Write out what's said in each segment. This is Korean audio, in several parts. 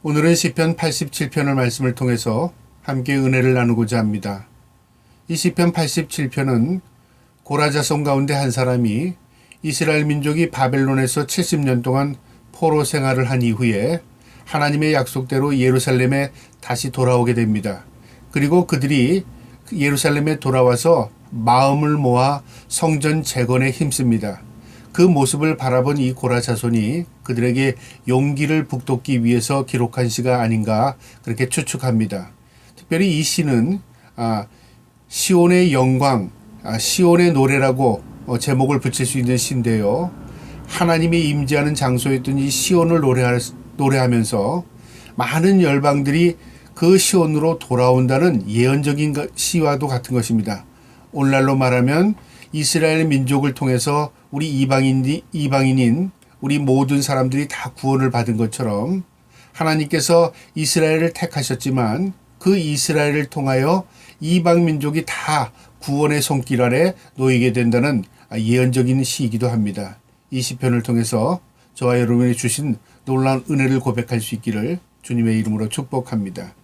오늘은 시편 87편의 말씀을 통해서 함께 은혜를 나누고자 합니다. 이 시편 87편은 고라 자손 가운데 한 사람이 이스라엘 민족이 바벨론에서 70년 동안 포로 생활을 한 이후에 하나님의 약속대로 예루살렘에 다시 돌아오게 됩니다. 그리고 그들이 예루살렘에 돌아와서 마음을 모아 성전 재건에 힘씁니다. 그 모습을 바라본 이 고라 자손이 그들에게 용기를 북돋기 위해서 기록한 시가 아닌가 그렇게 추측합니다. 특별히 이 시는 시온의 영광, 시온의 노래라고 제목을 붙일 수 있는 시인데요. 하나님이 임재하는 장소였던 이 시온을 노래하면서 많은 열방들이 그 시온으로 돌아온다는 예언적인 시와도 같은 것입니다. 오늘날로 말하면 이스라엘 민족을 통해서 우리 이방인인 우리 모든 사람들이 다 구원을 받은 것처럼 하나님께서 이스라엘을 택하셨지만 그 이스라엘을 통하여 이방 민족이 다 구원의 손길 아래 놓이게 된다는 예언적인 시이기도 합니다. 이 시편을 통해서 저와 여러분이 주신 놀라운 은혜를 고백할 수 있기를 주님의 이름으로 축복합니다.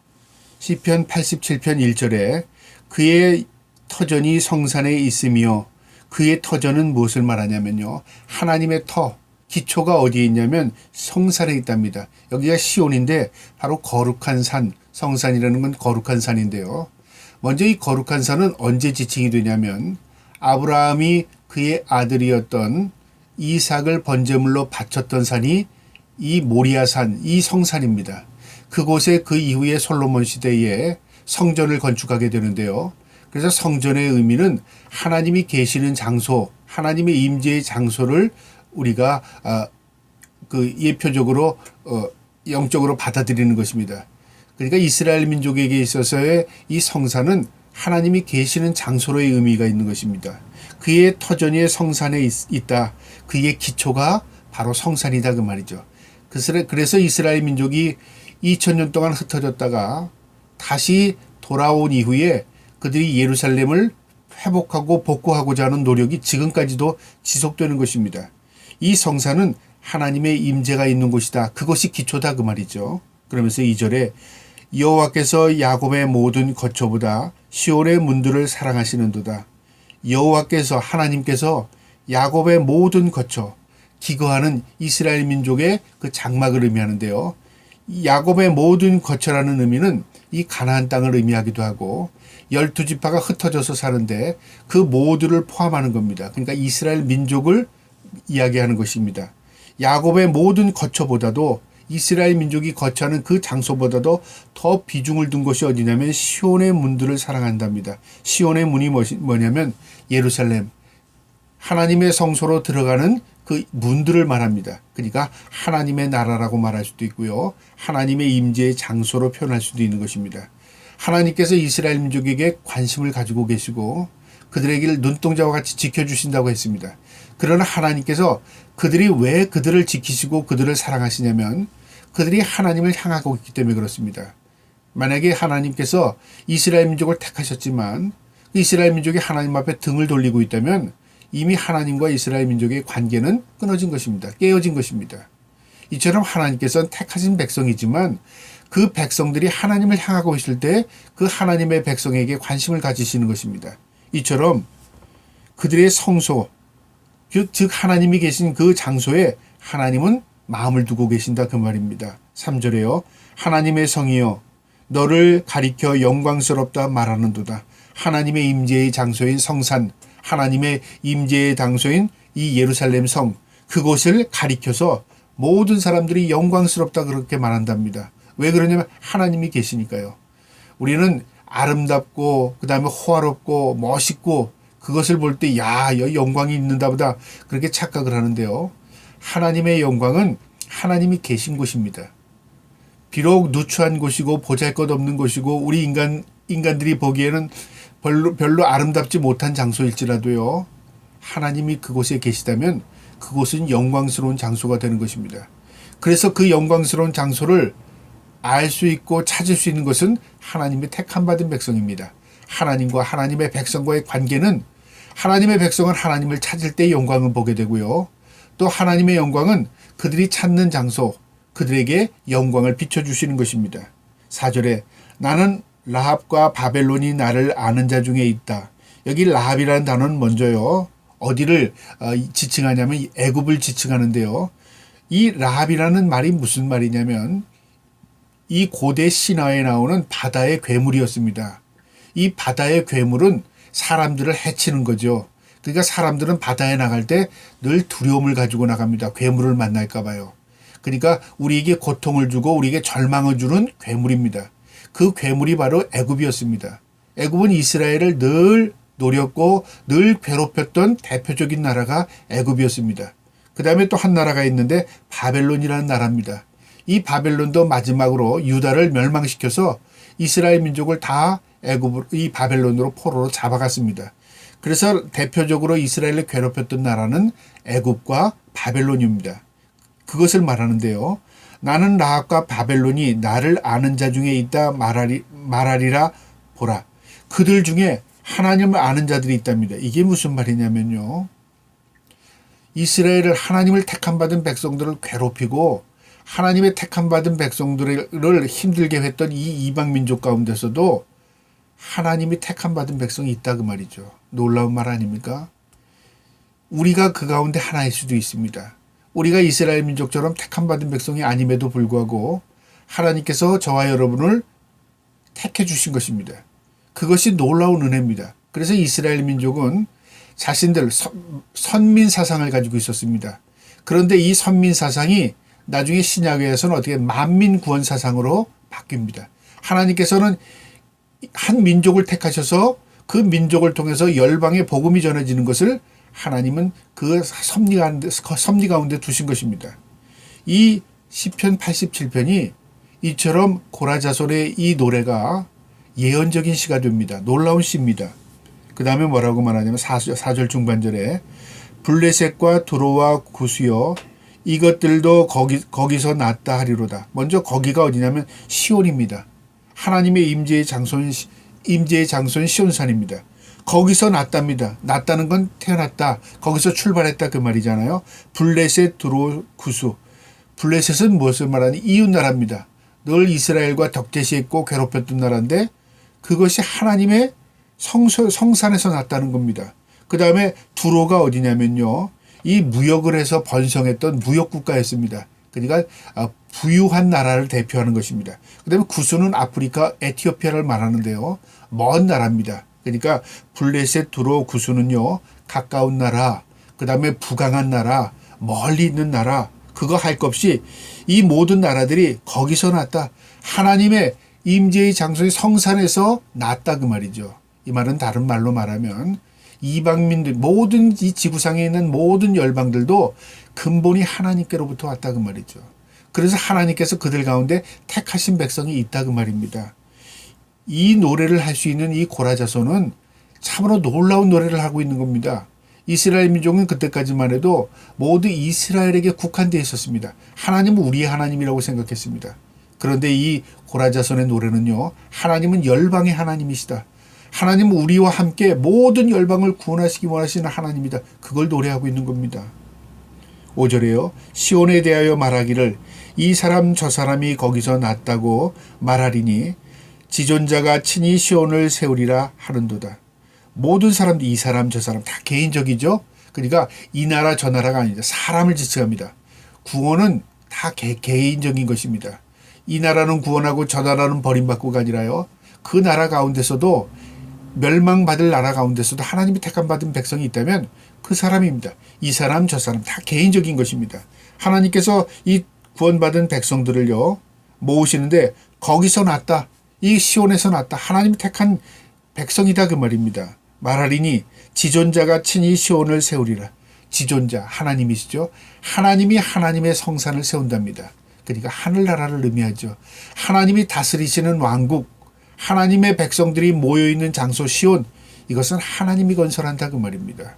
시편 87편 1절에 그의 터전이 성산에 있으며 그의 터전은 무엇을 말하냐면요. 하나님의 터, 기초가 어디에 있냐면 성산에 있답니다. 여기가 시온인데 바로 거룩한 산, 성산이라는 건 거룩한 산인데요. 먼저 이 거룩한 산은 언제 지칭이 되냐면 아브라함이 그의 아들이었던 이삭을 번제물로 바쳤던 산이 이 모리아산, 이 성산입니다. 그곳에 그 이후에 솔로몬 시대에 성전을 건축하게 되는데요. 그래서 성전의 의미는 하나님이 계시는 장소, 하나님의 임재의 장소를 우리가 예표적으로 영적으로 받아들이는 것입니다. 그러니까 이스라엘 민족에게 있어서의 이 성산은 하나님이 계시는 장소로의 의미가 있는 것입니다. 그의 터전이 성산에 있다. 그의 기초가 바로 성산이다 그 말이죠. 그래서 이스라엘 민족이 2000년 동안 흩어졌다가 다시 돌아온 이후에 그들이 예루살렘을 회복하고 복구하고자 하는 노력이 지금까지도 지속되는 것입니다. 이 성산은 하나님의 임재가 있는 곳이다. 그것이 기초다 그 말이죠. 그러면서 2절에 여호와께서 야곱의 모든 거처보다 시온의 문들을 사랑하시는도다. 여호와께서 하나님께서 야곱의 모든 거처, 기거하는 이스라엘 민족의 그 장막을 의미하는데요. 야곱의 모든 거처라는 의미는 이 가나안 땅을 의미하기도 하고 12지파가 흩어져서 사는데 그 모두를 포함하는 겁니다. 그러니까 이스라엘 민족을 이야기하는 것입니다. 야곱의 모든 거처보다도 이스라엘 민족이 거처하는 그 장소보다도 더 비중을 둔 것이 어디냐면 시온의 문들을 사랑한답니다. 시온의 문이 뭐냐면 예루살렘, 하나님의 성소로 들어가는 그 문들을 말합니다. 그러니까 하나님의 나라라고 말할 수도 있고요. 하나님의 임재의 장소로 표현할 수도 있는 것입니다. 하나님께서 이스라엘 민족에게 관심을 가지고 계시고 그들에게 눈동자와 같이 지켜주신다고 했습니다. 그러나 하나님께서 그들이 왜 그들을 지키시고 그들을 사랑하시냐면 그들이 하나님을 향하고 있기 때문에 그렇습니다. 만약에 하나님께서 이스라엘 민족을 택하셨지만 이스라엘 민족이 하나님 앞에 등을 돌리고 있다면 이미 하나님과 이스라엘 민족의 관계는 끊어진 것입니다. 깨어진 것입니다. 이처럼 하나님께서는 택하신 백성이지만 그 백성들이 하나님을 향하고 있을 때 그 하나님의 백성에게 관심을 가지시는 것입니다. 이처럼 그들의 성소, 즉 하나님이 계신 그 장소에 하나님은 마음을 두고 계신다 그 말입니다. 3절에요. 하나님의 성이여 너를 가리켜 영광스럽다 말하는도다. 하나님의 임재의 장소인 성산, 하나님의 임재의 장소인 이 예루살렘 성, 그곳을 가리켜서 모든 사람들이 영광스럽다 그렇게 말한답니다. 왜 그러냐면 하나님이 계시니까요. 우리는 아름답고 그다음에 호화롭고 멋있고 그것을 볼 때 영광이 있는다 보다 그렇게 착각을 하는데요. 하나님의 영광은 하나님이 계신 곳입니다. 비록 누추한 곳이고 보잘것없는 곳이고 우리 인간들이 보기에는 별로 아름답지 못한 장소일지라도요. 하나님이 그곳에 계시다면 그곳은 영광스러운 장소가 되는 것입니다. 그래서 그 영광스러운 장소를 알 수 있고 찾을 수 있는 것은 하나님의 택함 받은 백성입니다. 하나님과 하나님의 백성과의 관계는 하나님의 백성은 하나님을 찾을 때 영광을 보게 되고요. 또 하나님의 영광은 그들이 찾는 장소, 그들에게 영광을 비춰주시는 것입니다. 4절에 나는 라합과 바벨론이 나를 아는 자 중에 있다. 여기 라합이라는 단어는 먼저요. 어디를 지칭하냐면 애굽을 지칭하는데요. 이 라합이라는 말이 무슨 말이냐면 이 고대 신화에 나오는 바다의 괴물이었습니다. 이 바다의 괴물은 사람들을 해치는 거죠. 그러니까 사람들은 바다에 나갈 때 늘 두려움을 가지고 나갑니다. 괴물을 만날까 봐요. 그러니까 우리에게 고통을 주고 우리에게 절망을 주는 괴물입니다. 그 괴물이 바로 애굽이었습니다. 애굽은 이스라엘을 늘 노렸고 늘 괴롭혔던 대표적인 나라가 애굽이었습니다. 그 다음에 또 한 나라가 있는데 바벨론이라는 나라입니다. 이 바벨론도 마지막으로 유다를 멸망시켜서 이스라엘 민족을 다 이 바벨론으로 포로로 잡아갔습니다. 그래서 대표적으로 이스라엘을 괴롭혔던 나라는 애굽과 바벨론입니다. 그것을 말하는데요. 나는 라합과 바벨론이 나를 아는 자 중에 있다 말하리라 보라. 그들 중에 하나님을 아는 자들이 있답니다. 이게 무슨 말이냐면요. 이스라엘을 하나님을 택함 받은 백성들을 괴롭히고 하나님의 택함 받은 백성들을 힘들게 했던 이 이방 민족 가운데서도 하나님이 택함 받은 백성이 있다 그 말이죠. 놀라운 말 아닙니까? 우리가 그 가운데 하나일 수도 있습니다. 우리가 이스라엘 민족처럼 택함 받은 백성이 아님에도 불구하고 하나님께서 저와 여러분을 택해 주신 것입니다. 그것이 놀라운 은혜입니다. 그래서 이스라엘 민족은 자신들 선민 사상을 가지고 있었습니다. 그런데 이 선민 사상이 나중에 신약에서는 어떻게 만민 구원 사상으로 바뀝니다. 하나님께서는 한 민족을 택하셔서 그 민족을 통해서 열방의 복음이 전해지는 것을 하나님은 그 섭리 가운데 두신 것입니다. 이 시편 87편이 이처럼 고라자손의 이 노래가 예언적인 시가 됩니다. 놀라운 시입니다. 그 다음에 뭐라고 말하냐면 4절 중반절에 블레셋과 두로와 구스여 이것들도 거기서 났다 하리로다. 먼저 거기가 어디냐면 시온입니다. 하나님의 임재의 장소인 시온산입니다. 거기서 났답니다. 났다는 건 태어났다. 거기서 출발했다 그 말이잖아요. 블레셋, 두로, 구수. 블레셋은 무엇을 말하니? 이웃나라입니다. 늘 이스라엘과 덕대시했고 괴롭혔던 나라인데 그것이 하나님의 성산에서 났다는 겁니다. 그 다음에 두로가 어디냐면요. 이 무역을 해서 번성했던 무역국가였습니다. 그러니까 부유한 나라를 대표하는 것입니다. 그 다음에 구수는 아프리카 에티오피아를 말하는데요. 먼 나라입니다. 그러니까 블레셋, 두로, 구수는요. 가까운 나라, 그 다음에 부강한 나라, 멀리 있는 나라, 그거 할 것 없이 이 모든 나라들이 거기서 났다. 하나님의 임재의 장소의 성산에서 났다 그 말이죠. 이 말은 다른 말로 말하면 이방민들 모든 이 지구상에 있는 모든 열방들도 근본이 하나님께로부터 왔다 그 말이죠. 그래서 하나님께서 그들 가운데 택하신 백성이 있다 그 말입니다. 이 노래를 할 수 있는 이 고라자손은 참으로 놀라운 노래를 하고 있는 겁니다. 이스라엘 민족은 그때까지만 해도 모두 이스라엘에게 국한되어 있었습니다. 하나님은 우리의 하나님이라고 생각했습니다. 그런데 이 고라자손의 노래는요. 하나님은 열방의 하나님이시다. 하나님은 우리와 함께 모든 열방을 구원하시기 원하시는 하나님이다. 그걸 노래하고 있는 겁니다. 5절에요. 시온에 대하여 말하기를 이 사람 저 사람이 거기서 났다고 말하리니 지존자가 친히 시온을 세우리라 하는도다. 모든 사람들 이 사람 저 사람 다 개인적이죠. 그러니까 이 나라 저 나라가 아니다. 사람을 지칭합니다. 구원은 다 개인적인 것입니다. 이 나라는 구원하고 저 나라는 버림받고가 아니라요. 그 나라 가운데서도 멸망받을 나라 가운데서도 하나님이 택함 받은 백성이 있다면 그 사람입니다. 이 사람 저 사람 다 개인적인 것입니다. 하나님께서 이 구원받은 백성들을요 모으시는데 거기서 났다. 이 시온에서 났다. 하나님이 택한 백성이다 그 말입니다. 말하리니 지존자가 친히 시온을 세우리라. 지존자 하나님이시죠. 하나님이 하나님의 성산을 세운답니다. 그러니까 하늘나라를 의미하죠. 하나님이 다스리시는 왕국, 하나님의 백성들이 모여있는 장소 시온, 이것은 하나님이 건설한다 그 말입니다.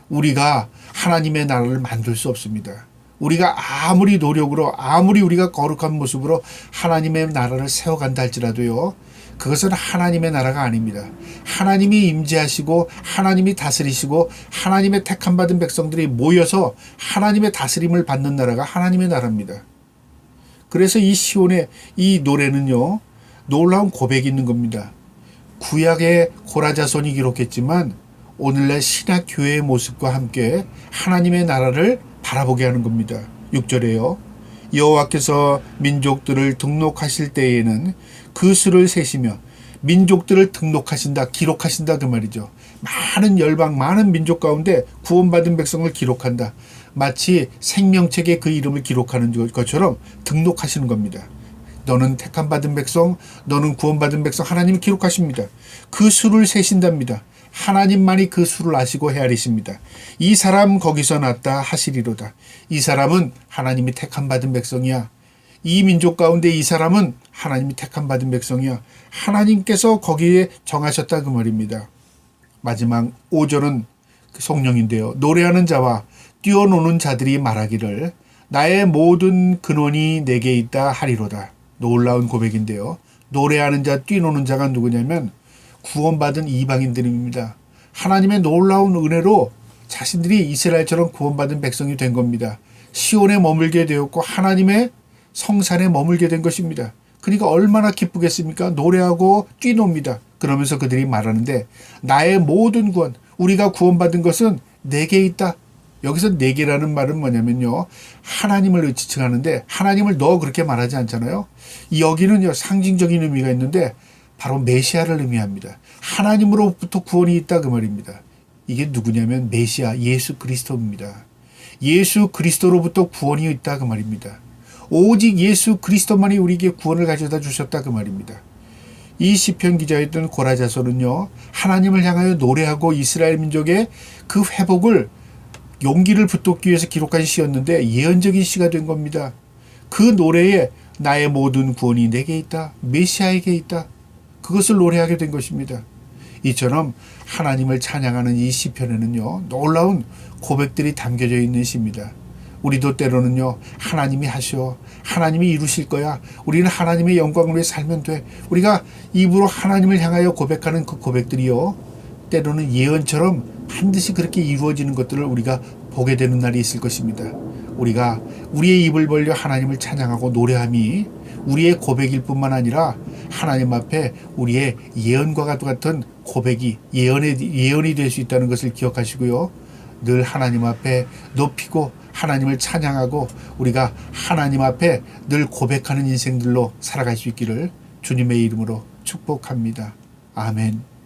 우리가 하나님의 나라를 만들 수 없습니다. 우리가 아무리 노력으로 아무리 우리가 거룩한 모습으로 하나님의 나라를 세워간다 할지라도요. 그것은 하나님의 나라가 아닙니다. 하나님이 임재하시고 하나님이 다스리시고 하나님의 택함 받은 백성들이 모여서 하나님의 다스림을 받는 나라가 하나님의 나라입니다. 그래서 이 시온의 이 노래는요, 놀라운 고백이 있는 겁니다. 구약의 고라자손이 기록했지만 오늘날 신약 교회의 모습과 함께 하나님의 나라를 바라보게 하는 겁니다. 6절에요. 여호와께서 민족들을 등록하실 때에는 그 수를 세시며 민족들을 등록하신다, 기록하신다 그 말이죠. 많은 열방, 많은 민족 가운데 구원받은 백성을 기록한다. 마치 생명책에 그 이름을 기록하는 것처럼 등록하시는 겁니다. 너는 택함 받은 백성, 너는 구원받은 백성, 하나님이 기록하십니다. 그 수를 세신답니다. 하나님만이 그 수를 아시고 헤아리십니다. 이 사람 거기서 났다 하시리로다. 이 사람은 하나님이 택함 받은 백성이야. 이 민족 가운데 이 사람은 하나님이 택함 받은 백성이야. 하나님께서 거기에 정하셨다 그 말입니다. 마지막 5절은 그 성령인데요. 노래하는 자와 뛰어노는 자들이 말하기를 나의 모든 근원이 내게 있다 하리로다. 놀라운 고백인데요. 노래하는 자, 뛰노는 자가 누구냐면 구원받은 이방인들입니다. 하나님의 놀라운 은혜로 자신들이 이스라엘처럼 구원받은 백성이 된 겁니다. 시온에 머물게 되었고 하나님의 성산에 머물게 된 것입니다. 그러니까 얼마나 기쁘겠습니까? 노래하고 뛰놉니다. 그러면서 그들이 말하는데 나의 모든 구원, 우리가 구원받은 것은 내게 있다. 여기서 내게라는 말은 뭐냐면요. 하나님을 지칭하는데 하나님을 너 그렇게 말하지 않잖아요. 여기는요. 상징적인 의미가 있는데 바로 메시아를 의미합니다. 하나님으로부터 구원이 있다 그 말입니다. 이게 누구냐면 메시아 예수 그리스도입니다. 예수 그리스도로부터 구원이 있다 그 말입니다. 오직 예수 그리스도만이 우리에게 구원을 가져다 주셨다 그 말입니다. 이 시편 기자였던 고라자손은요. 하나님을 향하여 노래하고 이스라엘 민족의 그 회복을 용기를 붙돋기 위해서 기록한 시였는데 예언적인 시가 된 겁니다. 그 노래에 나의 모든 구원이 내게 있다. 메시아에게 있다. 그것을 노래하게 된 것입니다. 이처럼 하나님을 찬양하는 이 시편에는요. 놀라운 고백들이 담겨져 있는 시입니다. 우리도 때로는요. 하나님이 하셔. 하나님이 이루실 거야. 우리는 하나님의 영광을 위해 살면 돼. 우리가 입으로 하나님을 향하여 고백하는 그 고백들이요. 때로는 예언처럼 반드시 그렇게 이루어지는 것들을 우리가 보게 되는 날이 있을 것입니다. 우리가 우리의 입을 벌려 하나님을 찬양하고 노래함이 우리의 고백일 뿐만 아니라 하나님 앞에 우리의 예언과 같은 고백이 예언이 될 수 있다는 것을 기억하시고요. 늘 하나님 앞에 높이고 하나님을 찬양하고 우리가 하나님 앞에 늘 고백하는 인생들로 살아갈 수 있기를 주님의 이름으로 축복합니다. 아멘.